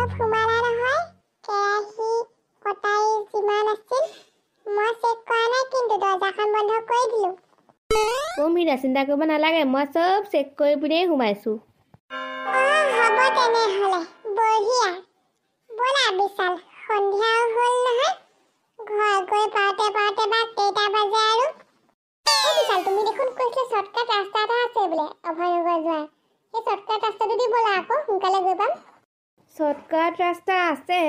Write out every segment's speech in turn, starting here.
চব সোমালা নহয় কেৰাহী কটাৰী যিমান আছিল মই চেক কৰা নাই কিন্তু দৰ্জাখন বন্ধ কৰি দিলোঁ মীৰা চিন্তা কৰিব নালাগে মই চব চেক কৰি পিনেই সোমাইছোঁ হ'ব তেনেহ'লে বঢ়িয়া ব'লা বিশাল সন্ধিয়াও হ'ল নহয় ঘৰ গৈ পাওঁতে পাওঁতে বা কেইটা বাজে আৰু বিশাল তুমি দেখোন কৈছিলা শ্বৰ্টকাট ৰাস্তা এটা আছে বোলে অভয়নগৰ যোৱা সেই শ্বৰ্টকাট ৰাস্তাটো দি ব'লা আকৌ সোনকালে গৈ পাম শ্বৰ্টকাট ৰাস্তা আছে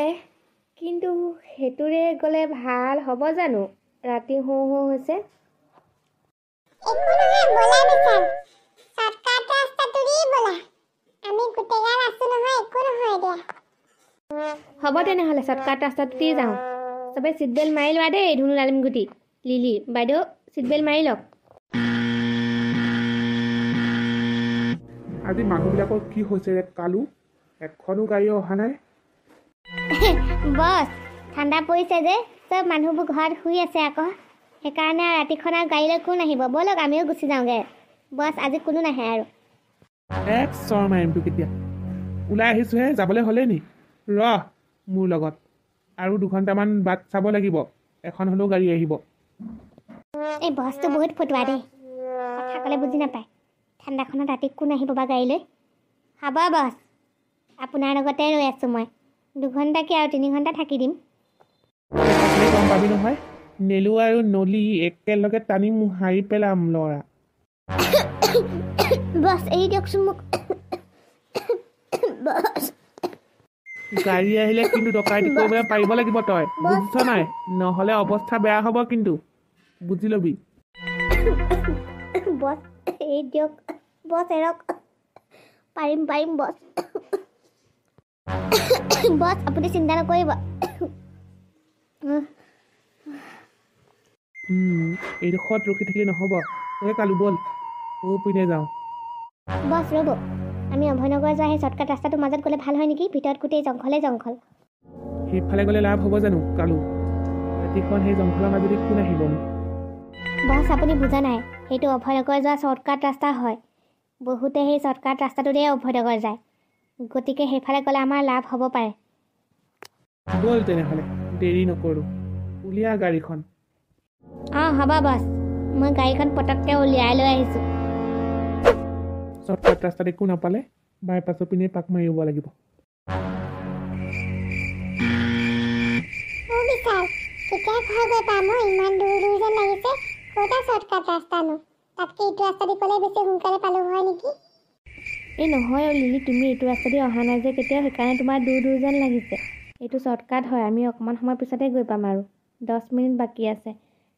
কিন্তু সেইটোৰে গ'লে ভাল হ'ব জানো ৰাতি হওঁ হওঁ হৈছে একো নহয় ব'লা বিশাল শ্বৰ্টকাট ৰাস্তাটো দি ব'লা আমি গোটেইগাল আছোঁ নহয় একো নহয় দিয়া হ'ব তেনেহ'লে শ্বৰ্টকাট ৰাস্তাটো দি যাওঁ চবে চিট বেল্ট মাৰি লোৱা দেই ধুনু ডালিমগুটি লিলি বাইদেউ চিট বেল্ট মাৰি লওক আজি মানুহবিলাকৰ কি হৈছে ৰে কালু এখনো গাড়ী অহা নাই বছ ঠাণ্ডা পৰিছে যে চব মানুহবোৰ ঘৰত শুই আছে আকৌ সেইকাৰণে ৰাতিখন আৰু গাড়ীলৈ কোন আহিব ব'লক আমিও গুচি যাওঁগৈ বছ আজি কোনো নাহে আৰু এক চৰ মাৰিমটো কেতিয়া ওলাই আহিছোঁহে যাবলৈ হ'লেই নি মোৰ লগত আৰু 2 ঘণ্টামান বাট চাব লাগিব এখন হ'লেও গাড়ী আহিব এই বছটো বহুত ফটুৱা দেই কথা ক'লে বুজি নাপায় ঠাণ্ডাখনত ৰাতি কোন আহিব বা গাড়ীলৈ হ'ব বছ আপোনাৰ লগতে ৰৈ আছোঁ মই 2 ঘণ্টা কি আৰু 3 ঘণ্টা থাকি দিম গম পাবি নহয় নেলু আৰু নলী একেলগে টানি মোহাৰি পেলাম ল'ৰা বছ এৰি দিয়কচোন মোক বছ গাড়ী আহিলে কিন্তু ডকাইতি কৰিবলৈ পাৰিব লাগিব তই বুজিছ নাই নহ'লে অৱস্থা বেয়া হ'ব কিন্তু বুজি ল'বি বছ এৰি দিয়ক বছ এৰক পাৰিম বছ বছ আপুনি চিন্তা নকৰিব এইডোখৰত ৰখি থাকিলে নহ'ব তই কালু ব'ল পিনে যাওঁ বছ ৰ'ব আমি অভয়নগৰ যোৱা সেই শ্বৰ্টকাট ৰাস্তাটোৰ মাজত গ'লে ভাল হয় নেকি ভিতৰত গোটেই জংঘলে জংঘল সেইফালে গ'লে লাভ হ'ব জানো কালু ৰাতিখন সেই জংঘলৰ মাজেদি কোন আহিব বছ আপুনি বুজা নাই সেইটো অভয়নগৰ যোৱা শ্বৰ্টকাট ৰাস্তা হয় বহুতে সেই শ্বৰ্টকাট ৰাস্তাটোৰে অভয়নগৰ যায় গতিকে সেইফালে গ'লে আমাৰ লাভ হ'ব পাৰে ব'ল তেনেহ'লে দেৰি নকৰোঁ উলিয়া গাড়ীখন অঁ হ'ব বছ মই গাড়ীখন পটককৈ উলিয়াই লৈ আহিছোঁ শ্বৰ্টকাট ৰাস্তাত একো নাপালে বাইপাছৰ পিনে পাক মাৰিব লাগিব কেতিয়া ঘৰ গৈ পাম ইমান দূৰ দূৰ যেন লাগিছে ক'তা শ্বৰ্টকাট ৰাস্তানো তাতকৈ এইটো ৰাস্তা দি গ'লে বেছি সোনকালে পালোঁ হয় নেকি এই নহয় লিলি তুমি এইটো ৰাস্তা দি অহা নাই যে কেতিয়াও সেইকাৰণে তোমাৰ দূৰ দূৰ যেন লাগিছে এইটো শ্বৰ্টকাট হয় আমি অকণমান সময় পিছতে গৈ পাম আৰু 10 মিনিট বাকী আছে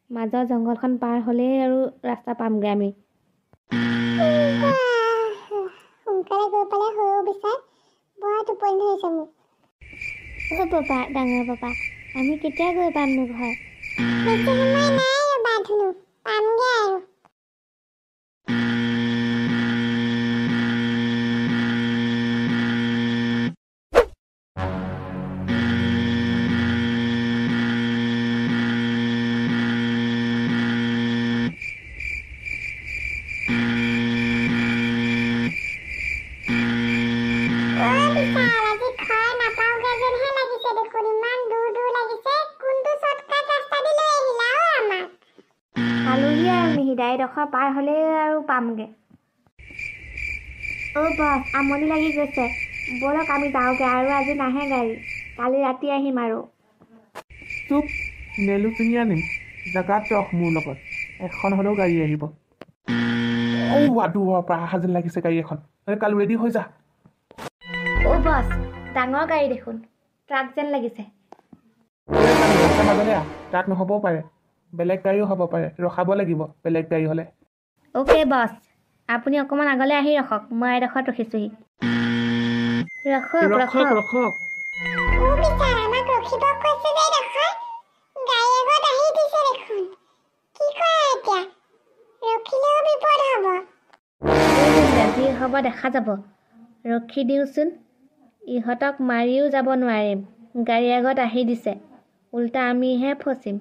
মাজৰ জংঘলখন পাৰ হ'লেই আৰু ৰাস্তা পামগৈ আমি সোনকালে গৈ পালে সৰু বিচাৰ বৰ টোপনি ধৰিছে মোক অ' পাপা ডাঙৰ পাপা আমি কেতিয়া গৈ পামনো ঘৰ বেছি সময় নাই ৰ'বা ধুনু পামগৈ আৰু এডোখৰ পাৰ হ'লেই আৰু পামগৈ অ' বছ আমনি লাগি গৈছে ব'লক আমি যাওঁগৈ আৰু আজি নাহে গাড়ী কালি ৰাতি আহিম আৰু চুপ নেলু চিঙি আনিম জেগাত ৰখ মোৰ লগত এখন হ'লেও গাড়ী আহিব দূৰৰ পৰা অহা যেন লাগিছে গাড়ী এখন কালু ৰেডি হৈ যা অ' বছ ডাঙৰ গাড়ী দেখোন ট্ৰাক যেন লাগিছে মাজলৈ ট্ৰাক নহ'বও পাৰে বেলেগ গাড়ীও হ'ব পাৰে ৰখাব লাগিব বেলেগ গাড়ী হ'লে অ'কে বছ আপুনি অকণমান আগলৈ আহি ৰখক মই এডোখৰত ৰখিছোঁহি ৰখক যি হ'ব দেখা যাব ৰখি দিওঁচোন ইহঁতক মাৰিও যাব নোৱাৰিম গাড়ী আগত আহি দিছে উল্টা আমিহে ফচিম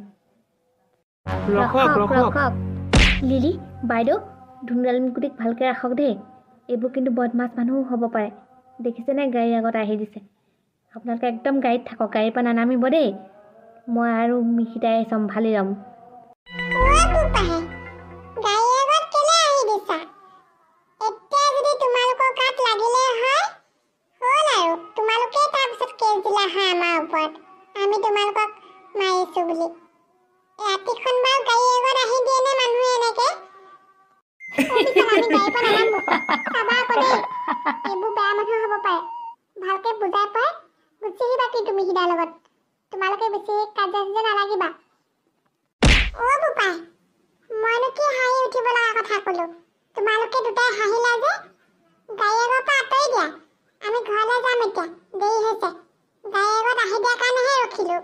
ৰখক লিলি বাইদেউ ধুনু ডালিমগুটিক ভালকৈ ৰাখক দেই এইবোৰ কিন্তু বদমাছ মানুহো হ'ব পাৰে দেখিছেনে গাড়ী আগত আহি দিছে আপোনালোকে একদম গাড়ীত থাকক, গাড়ীৰ পৰা নানামিব দেই। মই আৰু মিহিদাই চম্ভালি ল'ম। বোপাহে গাড়ী আগত কেলে আহি দিছা? এতিয়া যদি তোমালোকৰ গাত লাগিলে হয় হ'ল আৰু তোমালোকে তাৰপিছত কেছ দিলা হয় আমাৰ ওপৰত আমি তোমালোকক মাৰিছো বুলি। ৰাতিখন বাৰু গাড়ী আগত আহি দিয়ে নে মানুহে এনেকে? আমি গাড়ীৰ পৰা নানামো। চাবা আকৌ দেই, এইবোৰ বেয়া মানুহ হ'ব পাৰে। ভালকে বুজাই পাই গুচি আহিবা কিন্তু মিহিদাৰ লগত। তোমালোকে বেছি কাজিয়া নালাগিবা। বোপাই মইনো কি হাঁহি উঠিব লগা কথা ক'লো? তোমালোকে দুটাই হাঁহিলা যে। গাড়ী আগৰ পৰা আঁতৰি দিয়া, আমি ঘৰলৈ যাম এতিয়া, দেৰি হৈছে। গাড়ী আগত আহি দিয়া কাৰণেহে ৰখিলো।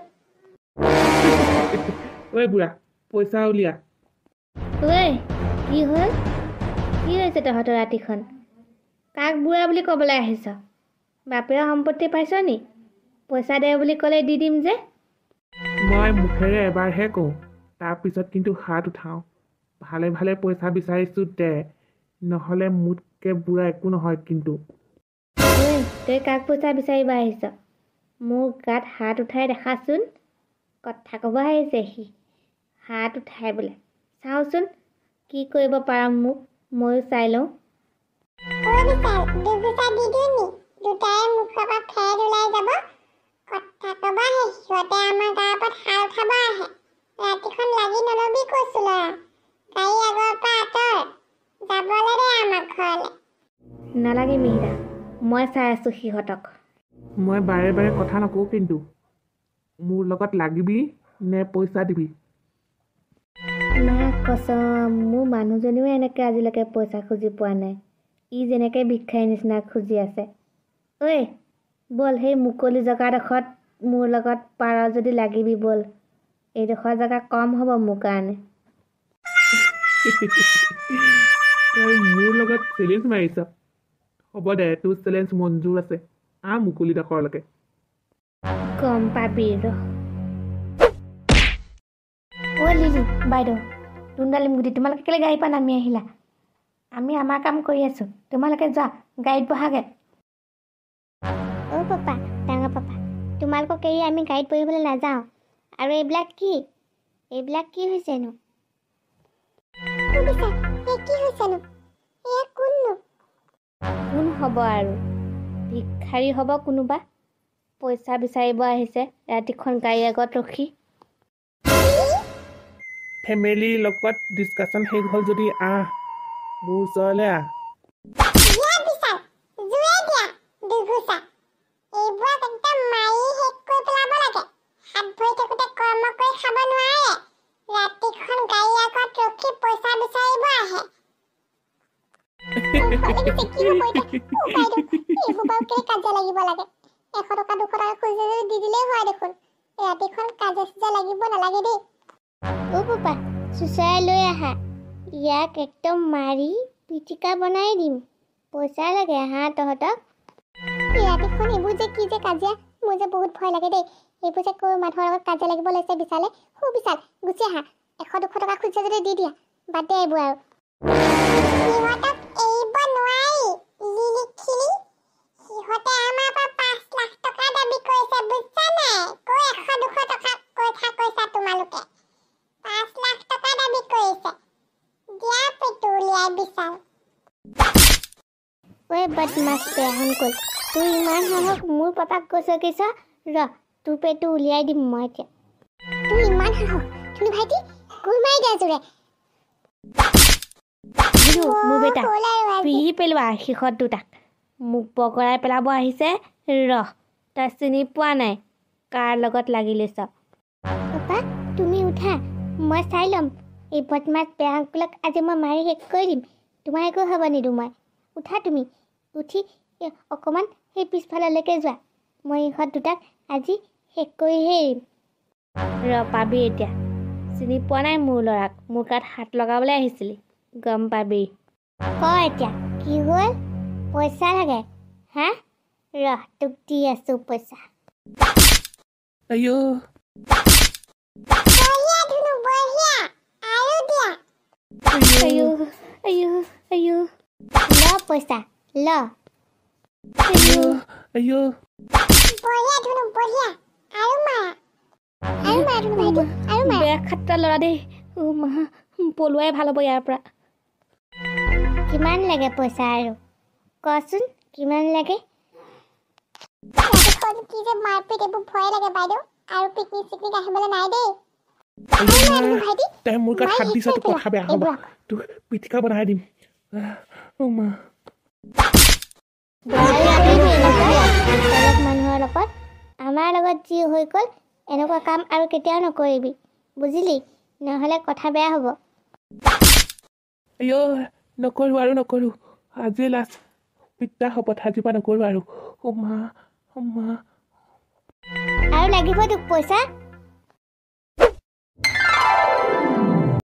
ঐ বুঢ়া, পইচা উলিয়া। ঐ কি হ'ল? কি হৈছে তহঁতৰ ৰাতিখন? কাক বুঢ়া বুলি ক'বলৈ আহিছ? বাপেৰৰ সম্পত্তি পাইছ নি? পইচা দে বুলি ক'লে দি দিম যে। মই মুখেৰে এবাৰহে কওঁ, তাৰপিছত কিন্তু হাত উঠাওঁ। ভালে ভালে পইচা বিচাৰিছোঁ দে, নহ'লে মোতকৈ বুঢ়া একো নহয় কিন্তু। ঐ তই কাক পইচা বিচাৰিব আহিছ? মোৰ গাত হাত উঠাই দেখাচোন। কথা ক'ব আহিছে সি, হাত উঠাই বোলে। চাওঁচোন কি কৰিব পাৰ মোক, ময়ো চাই লওঁ। বিশাল দুগুচা দি দিওঁ নি? দুটাৰে মুখৰ পৰা ফেৰ ওলাই যাব। কথা ক'বাহে, সিহঁতে আমাৰ গাৰ ওপৰত হাল খাব আহে। ৰাতিখন লাগি নলবি কৈছো ল'ৰা। গাড়ী আগৰ পৰা আঁতৰ, যাবলৈ দে আমাক ঘৰলৈ। নালাগে মিহিদা, মই চাই আছোঁ সিহঁতক। মই বাৰে বাৰে কথা নকওঁ কিন্তু। মোৰ লগত লাগিবি নে পইচা দিবি? মা কচম, মোৰ মানুহজনীও এনেকৈ আজিলৈকে পইচা খুজি পোৱা নাই। ই যেনেকৈ ভিক্ষাৰীৰ নিচিনা খুজি আছে। ঐ ব'ল, সেই মুকলি জেগাডোখৰত মোৰ লগত পাৰ যদি লাগিবি ব'ল। এইডোখৰ জেগা কম হ'ব মোৰ কাৰণে। তই মোৰ লগত চেলেঞ্জ মাৰিছ? হ'ব দে, তোৰ চেলেঞ্জ মঞ্জুৰ আছে। মুকলি ডোখৰলৈকে গম পাবি ৰ। অ' লিলি বাইদেউ, টুণ্ডালিমগুটি, তোমালোকে কেলৈ গাড়ীৰ পৰা নামি আহিলা? আমি আমাৰ কাম কৰি আছোঁ, তোমালোকে যোৱা গাড়ীত বহাগৈ। পাপা, ডাঙৰ পাপা, তোমালোকক এৰি আমি গাড়ীত বহিবলৈ নাযাওঁ। আৰু এইবিলাক কি? এইবিলাক কি হৈছেনো? কি হৈছেনো? এয়া কোননো? কোন হ'ব আৰু? ভিক্ষাৰী হ'ব কোনোবা। পইচা বিচাৰিব আহিছে ৰাতিখন গাড়ী আগত ৰখি। ফেমিলিৰ লগত ডিছকাশ্যন শেষ হ'ল যদি মোৰ ওচৰলৈ আহ। এইবোৰক একদম মাৰি শেষ কৰি পেলাব লাগে। হাত ভৰি থাকোঁতে কৰ্ম কৰি খাব নোৱাৰে। ৰাতিখন গাড়ী আগত ৰখি পইচা বিচাৰিব আহে। এইবোৰ বাৰু কেলে কাজিয়া লাগিব লাগে? 100 টকা 200 টকা খুজি যদি দি দিলেই হয় দেখোন। ৰাতিখন কাজিয়া লাগিব নালাগে দেই। পাপা, চুচৰাই লৈ আহা। ইয়াক একদম মাৰি পিটিকা বনাই দিম। পইচা লাগে তহঁতক? ৰাতিখন এইবোৰ যে কি যে কাজিয়া, মোৰ যে বহুত ভয় লাগে দেই। এইবোৰ যে কৈ মানুহৰ লগত কাজিয়া লাগিব লৈছে বিশালে। বিশাল, গুচি আহা। 100 200 টকা খুজিছে যদি দি দিয়া। বাদ দে এইবোৰ আৰু। সিহঁতক এৰিব নোৱাৰি, লিলিখিলি। সিহঁতে আমাৰ পৰা 5 লাখ টকা দাবী কৰিছে, বুজিছা নাই? কৈ 100 200 টকা কথা কৈছা তোমালোকে। 5 লাখ টকা দাবী কৰিছে। দিয়া পেটু উলিয়াই বিশাল। ঐ বদমাছ বেয়াহন কল, তুই ইমান সাহস মোৰ পাপাক কৈছ কিছ? ৰ তোৰ পেটু উলিয়াই দিম মই এতিয়া। তুই ইমান সাহস? তুমি ভাইটি গুৰ মাৰি দিয়া জোৰে। মোৰ বেটা পিহি পেলোৱা শেষত দুটাক। মোক বগৰাই পেলাব আহিছে। ৰহ, তই চিনি পোৱা নাই কাৰ লগত লাগি লৈছ। পাপা তুমি উঠা, মই চাই ল'ম। এই বদমাছ বেয়াহনক আজি মই মাৰি শেষ কৰি দিম। তোমাৰ একো হ'ব নিদিওঁ মই। উঠা তুমি, উঠি অকণমান সেই পিছফাললৈকে যোৱা। মই ইহঁত দুটাক আজি শেষ কৰিহে এৰিম। পাবি এতিয়া। চিনি পোৱা নাই মোৰ ল'ৰাক? মোৰ গাত হাত লগাবলৈ আহিছিলি, গম পাবি। ক এতিয়া কি হ'ল? পইচা লাগে তোক দি আছো পইচা। আইঅ' ল পইচা ল। আইঅ' বঢ়িয়া ধুনু বঢ়িয়া আৰু মাৰা ধুনু ভাইটি আৰু মাৰা বেয়া খাট্টা ল'ৰা দেই মা পলোৱাই ভাল হ'ব ইয়াৰ পৰা কিমান লাগে পইচা আৰু কচোন কিমান লাগে কি যে মাৰপিট এইবোৰ ভয় লাগে বাইদেউ আৰু পিকনিক আহিবলৈ নাই দেই ভাইটি তাই মোৰ গাত হাত দিছা তো কথা বেয়া হ'ব তোক পিটিকা বনাই দিম মা মানুহৰ লগত আমাৰ লগত যি হৈ গ'ল এনেকুৱা কাম আৰু কেতিয়াও নকৰিবি বুজিলি নহ'লে কথা বেয়া হ'ব আইঅ নকৰোঁ আজি লাষ্ট পিতা হ'ব আজিৰ পৰা নকৰোঁ আৰু মা আৰু লাগিব তোক পইচা